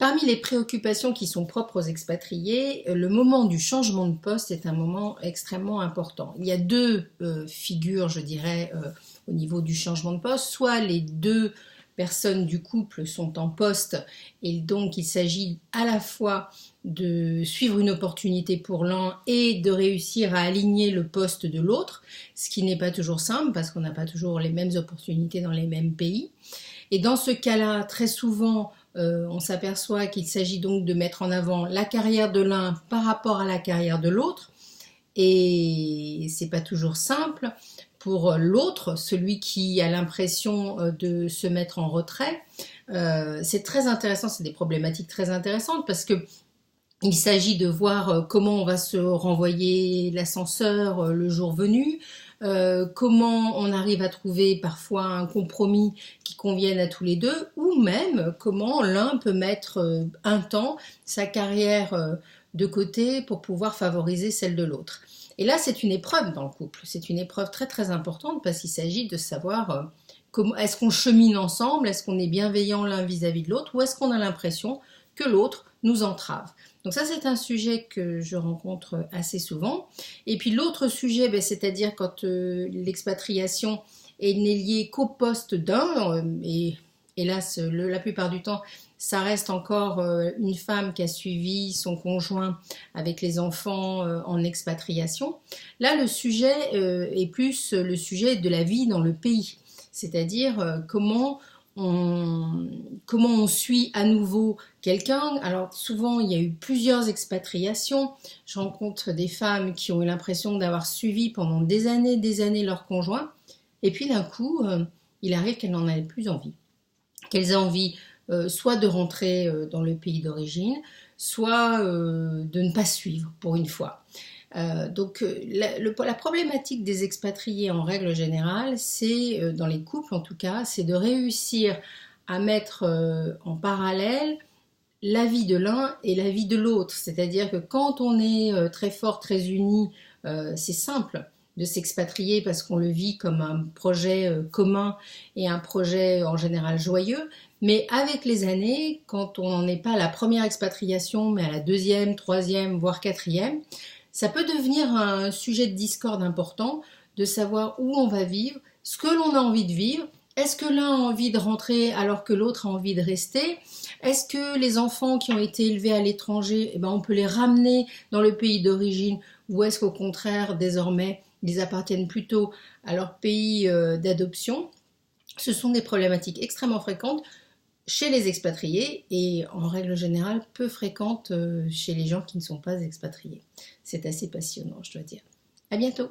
Parmi les préoccupations qui sont propres aux expatriés, le moment du changement de poste est un moment extrêmement important. Il y a deux figures, je dirais, au niveau du changement de poste. Soit les deux personnes du couple sont en poste et donc il s'agit à la fois de suivre une opportunité pour l'un et de réussir à aligner le poste de l'autre, ce qui n'est pas toujours simple parce qu'on n'a pas toujours les mêmes opportunités dans les mêmes pays. Et dans ce cas-là, très souvent, on s'aperçoit qu'il s'agit donc de mettre en avant la carrière de l'un par rapport à la carrière de l'autre. Et c'est pas toujours simple pour l'autre, celui qui a l'impression de se mettre en retrait. C'est très intéressant, c'est des problématiques très intéressantes parce que il s'agit de voir comment on va se renvoyer l'ascenseur le jour venu, comment on arrive à trouver parfois un compromis qui convienne à tous les deux, ou même comment l'un peut mettre un temps sa carrière de côté pour pouvoir favoriser celle de l'autre. Et là, c'est une épreuve dans le couple, c'est une épreuve très très importante parce qu'il s'agit de savoir comment est-ce qu'on chemine ensemble, est-ce qu'on est bienveillant l'un vis-à-vis de l'autre, ou est-ce qu'on a l'impression que l'autre nous entrave. Donc ça, c'est un sujet que je rencontre assez souvent. Et puis l'autre sujet, c'est-à-dire quand l'expatriation n'est liée qu'au poste d'un, et hélas, la plupart du temps, ça reste encore une femme qui a suivi son conjoint avec les enfants en expatriation. Là, le sujet est plus le sujet de la vie dans le pays, c'est-à-dire comment on suit à nouveau quelqu'un. Alors souvent il y a eu plusieurs expatriations, je rencontre des femmes qui ont eu l'impression d'avoir suivi pendant des années leur conjoint, et puis d'un coup il arrive qu'elles n'en avaient plus envie, qu'elles aient envie soit de rentrer dans le pays d'origine, soit de ne pas suivre pour une fois. Donc la problématique des expatriés en règle générale, c'est, dans les couples en tout cas, c'est de réussir à mettre en parallèle la vie de l'un et la vie de l'autre. C'est-à-dire que quand on est très fort, très unis, c'est simple de s'expatrier parce qu'on le vit comme un projet commun et un projet en général joyeux. Mais avec les années, quand on n'en est pas à la première expatriation, mais à la deuxième, troisième, voire quatrième, ça peut devenir un sujet de discorde important, de savoir où on va vivre, ce que l'on a envie de vivre. Est-ce que l'un a envie de rentrer alors que l'autre a envie de rester? Est-ce que les enfants qui ont été élevés à l'étranger, on peut les ramener dans le pays d'origine, ou est-ce qu'au contraire, désormais, ils appartiennent plutôt à leur pays d'adoption? Ce sont des problématiques extrêmement fréquentes chez les expatriés et en règle générale peu fréquentes chez les gens qui ne sont pas expatriés. C'est assez passionnant, je dois dire. À bientôt.